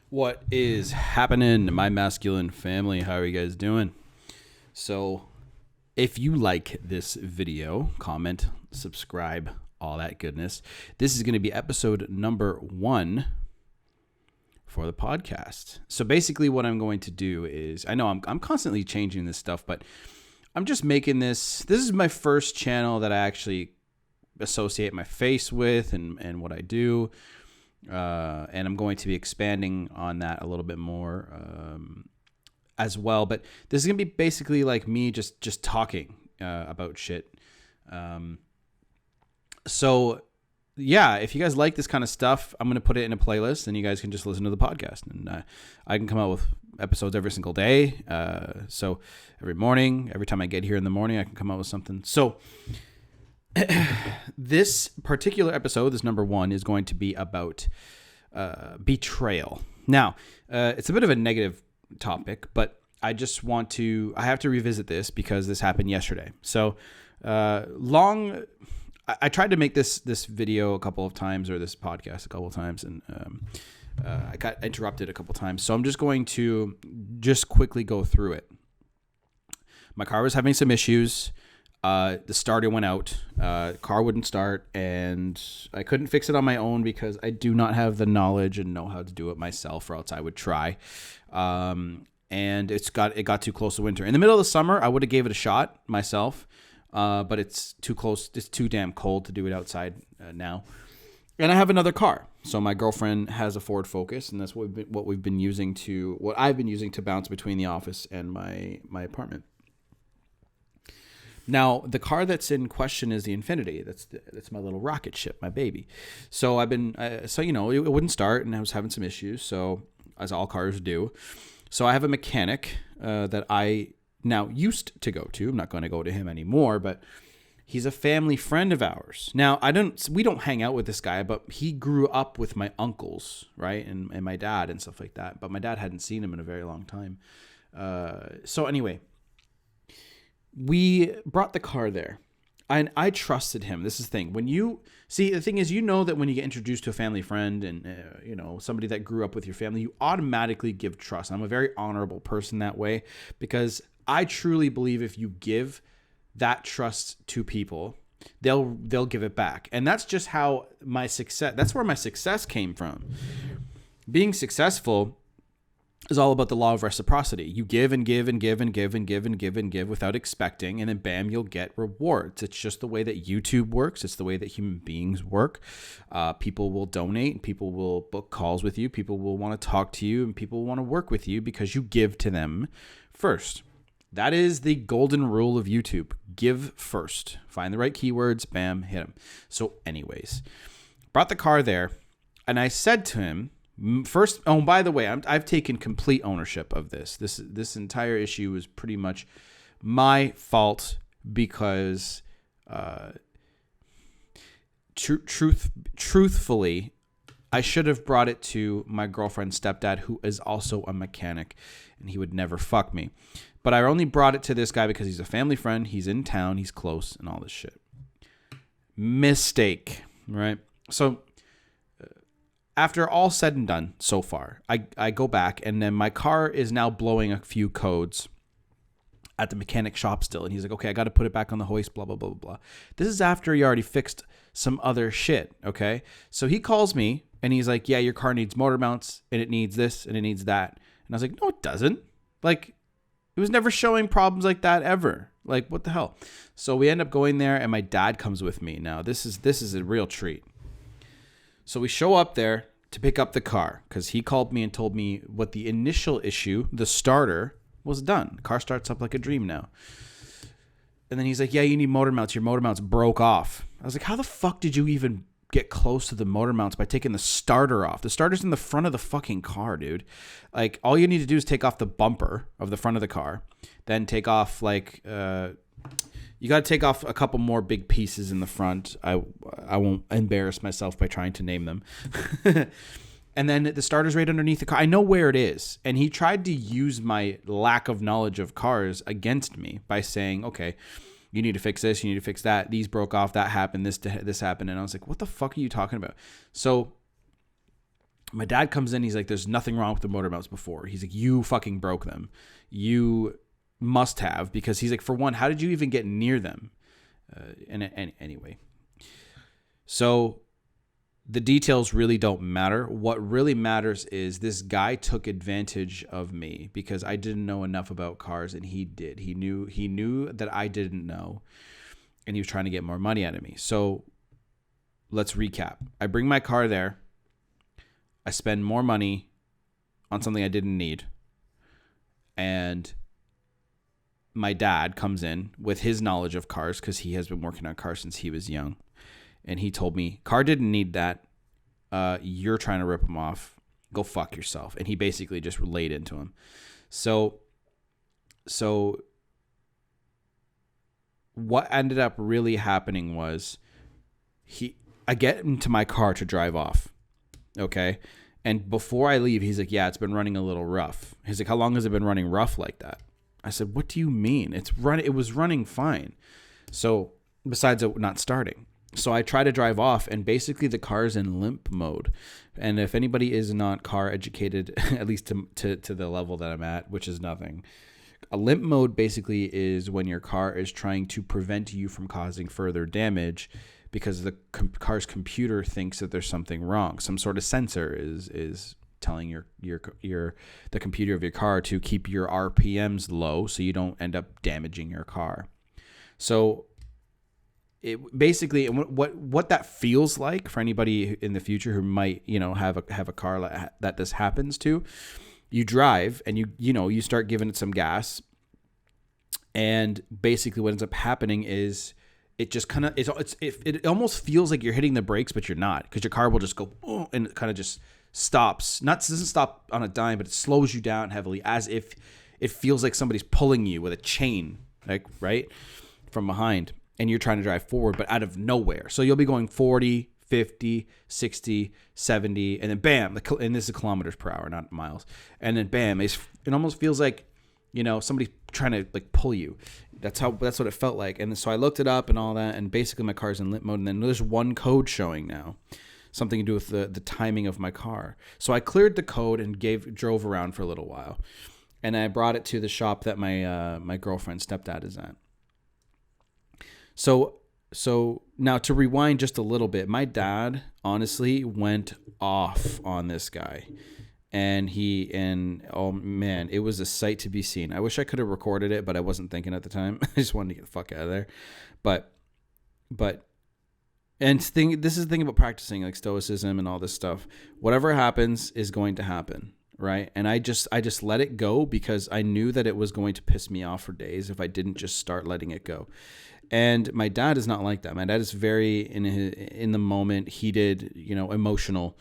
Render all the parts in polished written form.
What is happening, my masculine family? How are you guys doing? So, if you like this video, comment, subscribe, all that goodness. This is going to be episode number 1 for the podcast. So basically what I'm going to do is, I know I'm constantly changing this stuff, but I'm just making this is my first channel that I actually associate my face with and what I do. And I'm going to be expanding on that a little bit more as well. But this is going to be basically like me just talking about shit. So, yeah, if you guys like this kind of stuff, I'm going to put it in a playlist, and you guys can just listen to the podcast. And I can come out with episodes every single day. So every morning, every time I get here in the morning, I can come out with something. So this particular episode, this number 1, is going to be about betrayal. Now, it's a bit of a negative topic, but I have to revisit this because this happened yesterday. So I tried to make this video a couple of times, or this podcast a couple of times, and I got interrupted a couple of times. So I'm just going to quickly go through it. My car was having some issues. The starter went out, car wouldn't start, and I couldn't fix it on my own because I do not have the knowledge and know how to do it myself, or else I would try. And it got too close to winter. In the middle of the summer, I would have gave it a shot myself, but it's too close. It's too damn cold to do it outside now. And I have another car. So my girlfriend has a Ford Focus, and that's what I've been using to bounce between the office and my apartment. Now, the car that's in question is the Infinity. That's my little rocket ship, my baby. So it wouldn't start, and I was having some issues. So, as all cars do, so I have a mechanic that I now used to go to. I'm not going to go to him anymore, but he's a family friend of ours. Now, we don't hang out with this guy, but he grew up with my uncles, right, and my dad and stuff like that. But my dad hadn't seen him in a very long time. So anyway, we brought the car there, and I trusted him. This is the thing. The thing is, that when you get introduced to a family friend and, somebody that grew up with your family, you automatically give trust. I'm a very honorable person that way, because I truly believe if you give that trust to people, they'll give it back. And that's just how that's where my success came from. Being successful is all about the law of reciprocity. You give and give and give and give and give and give and give without expecting, and then bam, you'll get rewards. It's just the way that YouTube works. It's the way that human beings work. People will donate, people will book calls with you, people will want to talk to you, and people want to work with you because you give to them first. That is the golden rule of YouTube. Give first. Find the right keywords, bam, hit them. So anyways, brought the car there, and I said to him, first, oh, by the way, I've taken complete ownership of this. This entire issue was pretty much my fault because, truthfully, I should have brought it to my girlfriend's stepdad, who is also a mechanic, and he would never fuck me. But I only brought it to this guy because he's a family friend, he's in town, he's close, and all this shit. Mistake, right? So after all said and done so far, I go back, and then my car is now blowing a few codes at the mechanic shop still. And he's like, okay, I got to put it back on the hoist, blah, blah, blah, blah, blah. This is after he already fixed some other shit, okay? So he calls me, and he's like, yeah, your car needs motor mounts, and it needs this, and it needs that. And I was like, no, it doesn't. Like, it was never showing problems like that ever. Like, what the hell? So we end up going there, and my dad comes with me. Now, this is a real treat. So we show up there to pick up the car because he called me and told me what the initial issue, the starter, was done. The car starts up like a dream now. And then he's like, yeah, you need motor mounts. Your motor mounts broke off. I was like, how the fuck did you even get close to the motor mounts by taking the starter off? The starter's in the front of the fucking car, dude. Like, all you need to do is take off the bumper of the front of the car, then take off you got to take off a couple more big pieces in the front. I won't embarrass myself by trying to name them. And then the starter's right underneath the car. I know where it is. And he tried to use my lack of knowledge of cars against me by saying, okay, you need to fix this, you need to fix that. These broke off, that happened, this happened. And I was like, what the fuck are you talking about? So My dad comes in. He's like, there's nothing wrong with the motor mounts before. He's like, you fucking broke them. You must have, because he's like, for one, how did you even get near them? And anyway, so the details really don't matter. What really matters is this guy took advantage of me because I didn't know enough about cars, and he did. He knew that I didn't know, and he was trying to get more money out of me. So let's recap. I bring my car there. I spend more money on something I didn't need. And my dad comes in with his knowledge of cars because he has been working on cars since he was young. And he told me, car didn't need that. You're trying to rip him off. Go fuck yourself. And he basically just laid into him. So what ended up really happening was I get into my car to drive off. Okay. And before I leave, he's like, yeah, it's been running a little rough. He's like, how long has it been running rough like that? I said, what do you mean? It was running fine. So besides it not starting. So I try to drive off, and basically the car's in limp mode. And if anybody is not car educated, at least to the level that I'm at, which is nothing, a limp mode basically is when your car is trying to prevent you from causing further damage because the car's computer thinks that there's something wrong. Some sort of sensor is telling the computer of your car to keep your RPMs low so you don't end up damaging your car. So it basically, what that feels like for anybody in the future who might, have a car that this happens to, you drive and you start giving it some gas, and basically what ends up happening is it just kind of it almost feels like you're hitting the brakes, but you're not, because your car will just go and it kind of just stops. Doesn't stop on a dime, but it slows you down heavily, as if it feels like somebody's pulling you with a chain, like right from behind, and you're trying to drive forward, but out of nowhere. So you'll be going 40, 50, 60, 70, and then bam, and this is kilometers per hour, not miles. And then bam, it almost feels like, somebody's trying to like pull you. That's what it felt like. And so I looked it up and all that, and basically my car's in limp mode, and then there's one code showing now. Something to do with the timing of my car. So I cleared the code and drove around for a little while. And I brought it to the shop that my girlfriend's stepdad is at. So now to rewind just a little bit, my dad honestly went off on this guy. And oh man, it was a sight to be seen. I wish I could have recorded it, but I wasn't thinking at the time. I just wanted to get the fuck out of there. This is the thing about practicing like Stoicism and all this stuff. Whatever happens is going to happen, right? And I just let it go because I knew that it was going to piss me off for days if I didn't just start letting it go. And my dad is not like that. My dad is very in the moment, heated, emotional,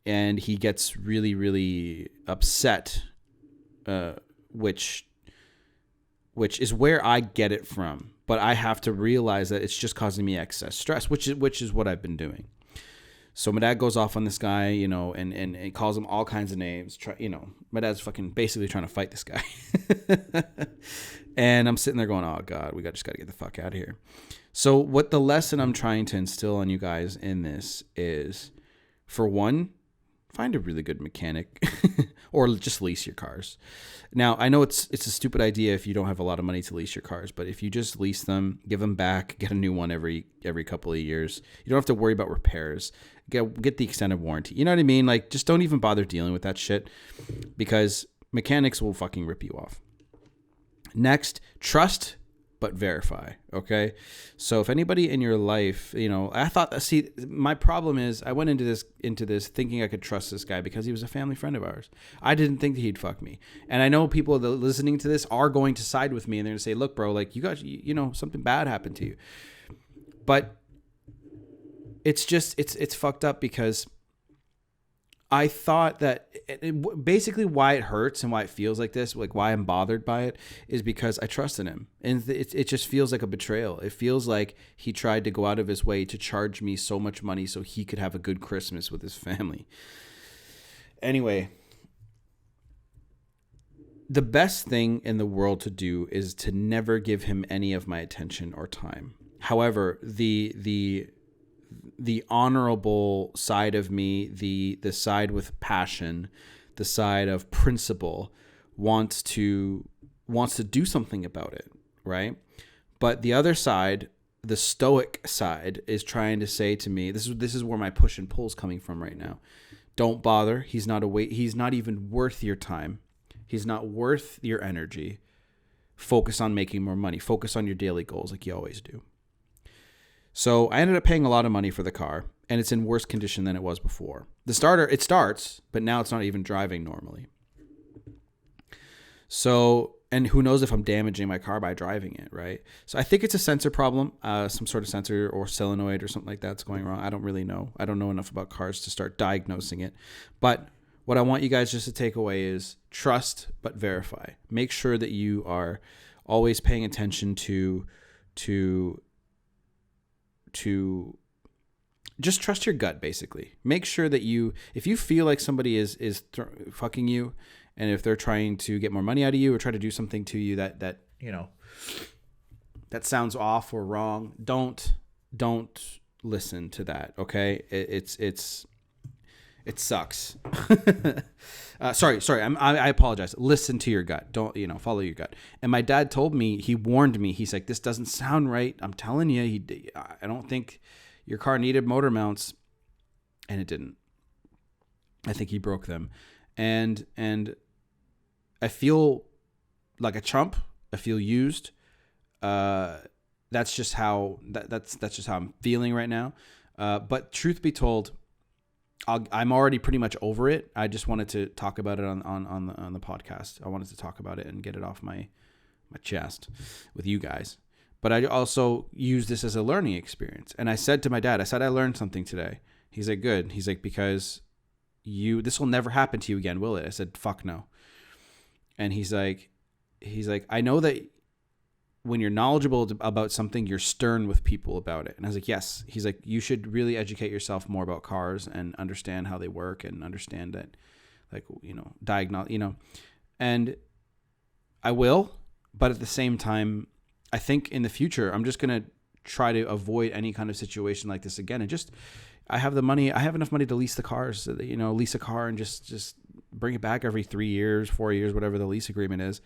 and he gets really, really upset, which is where I get it from. But I have to realize that it's just causing me excess stress, which is what I've been doing. So my dad goes off on this guy, and calls him all kinds of names. My dad's fucking basically trying to fight this guy. And I'm sitting there going, oh God, we just got to get the fuck out of here. So what the lesson I'm trying to instill on you guys in this is, for one, find a really good mechanic or just lease your cars. Now, I know it's a stupid idea if you don't have a lot of money to lease your cars, but if you just lease them, give them back, get a new one every couple of years, you don't have to worry about repairs. Get the extended warranty. You know what I mean? Like, just don't even bother dealing with that shit, because mechanics will fucking rip you off. Next, trust but verify. Okay. So if anybody in your life, my problem is I went into this thinking I could trust this guy because he was a family friend of ours. I didn't think that he'd fuck me. And I know people that listening to this are going to side with me, and they're going to say, look, bro, like something bad happened to you. But it's just, it's fucked up, because I thought that basically why it hurts and why it feels like this, like why I'm bothered by it, is because I trusted him. And it just feels like a betrayal. It feels like he tried to go out of his way to charge me so much money so he could have a good Christmas with his family. Anyway, the best thing in the world to do is to never give him any of my attention or time. However, the honorable side of me, the side with passion, the side of principle, wants to do something about it, right? But the other side, the stoic side, is trying to say to me, this is where my push and pull is coming from right now. Don't bother. He's not even worth your time. He's not worth your energy. Focus on making more money. Focus on your daily goals like you always do. So I ended up paying a lot of money for the car, and it's in worse condition than it was before. The starter, it starts, but now it's not even driving normally. So, and who knows if I'm damaging my car by driving it, right? So I think it's a sensor problem, some sort of sensor or solenoid or something like that's going wrong. I don't really know. I don't know enough about cars to start diagnosing it. But what I want you guys just to take away is trust but verify. Make sure that you are always paying attention to just trust your gut, basically. Make sure that if you feel like somebody is fucking you, and if they're trying to get more money out of you or try to do something to you that sounds off or wrong, don't listen to that. Okay, it sucks. Sorry. I apologize. Listen to your gut. Don't follow your gut. And my dad told me, he warned me. He's like, this doesn't sound right. I'm telling you, I don't think your car needed motor mounts, and it didn't. I think he broke them, and I feel like a chump. I feel used. That's just how that's just how I'm feeling right now. But truth be told, I'm already pretty much over it. I just wanted to talk about it on the podcast. I wanted to talk about it and get it off my chest with you guys. But I also use this as a learning experience. And I said to my dad, I learned something today. He's like, good. He's like, because this will never happen to you again, will it? I said, fuck no. And he's like, I know that when you're knowledgeable about something, you're stern with people about it. And I was like, yes. He's like, you should really educate yourself more about cars and understand how they work and understand that, diagnose, and I will. But at the same time, I think in the future, I'm just going to try to avoid any kind of situation like this again. And I have enough money to lease the cars, lease a car and just bring it back every 3 years, 4 years, whatever the lease agreement is.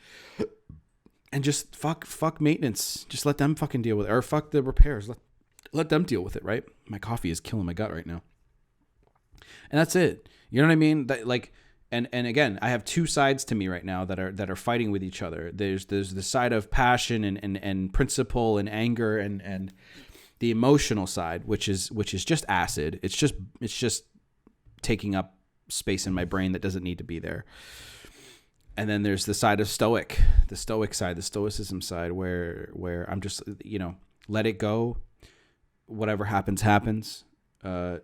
And just fuck maintenance. Just let them fucking deal with it. Or fuck the repairs. Let them deal with it, right? My coffee is killing my gut right now. And that's it. You know what I mean? And again, I have two sides to me right now that are fighting with each other. There's the side of passion and principle and anger and the emotional side, which is just acid. It's just taking up space in my brain that doesn't need to be there. And then there's the side of the stoic side, the stoicism side, where I'm just, let it go. Whatever happens. And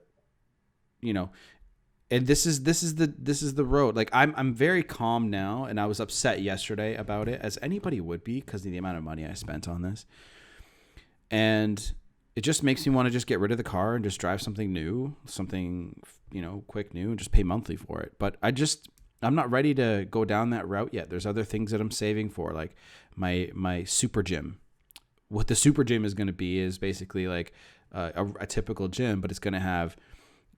this is the road. Like I'm very calm now, and I was upset yesterday about it, as anybody would be, because of the amount of money I spent on this. And it just makes me want to just get rid of the car and just drive something new, something, quick new, and just pay monthly for it. But I'm not ready to go down that route yet. There's other things that I'm saving for, like my super gym. What the super gym is going to be is basically like a typical gym, but it's going to have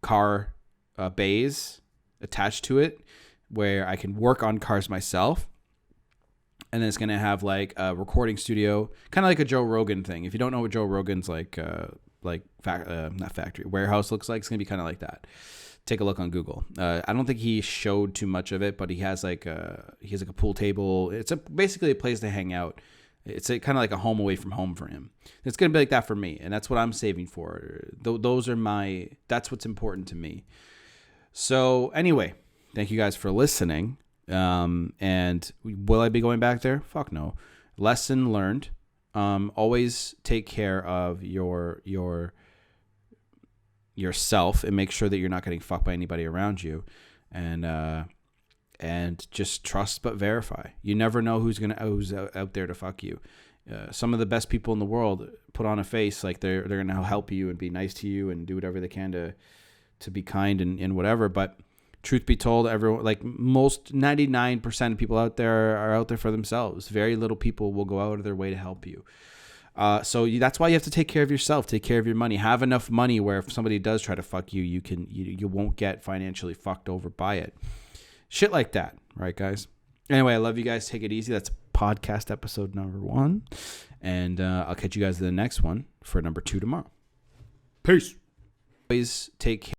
car bays attached to it where I can work on cars myself. And then it's going to have like a recording studio, kind of like a Joe Rogan thing. If you don't know what Joe Rogan's not factory, warehouse looks like, it's going to be kind of like that. Take a look on Google. I don't think he showed too much of it, but he has like a pool table. It's basically a place to hang out. It's kind of like a home away from home for him. It's going to be like that for me. And that's what I'm saving for. That's what's important to me. So anyway, thank you guys for listening. And will I be going back there? Fuck no. Lesson learned. Always take care of yourself and make sure that you're not getting fucked by anybody around you. And just trust but verify. You never know who's out there to fuck you. Some of the best people in the world put on a face like they're gonna help you and be nice to you and do whatever they can to be kind and whatever. But truth be told, everyone, like most 99% of people out there are out there for themselves. Very little people will go out of their way to help you. That's why you have to take care of yourself, take care of your money, have enough money where if somebody does try to fuck you, you won't get financially fucked over by it. Shit like that, right, guys? Anyway, I love you guys. Take it easy. That's podcast episode number 1, and I'll catch you guys in the next one for number 2 tomorrow. Peace. Always take care.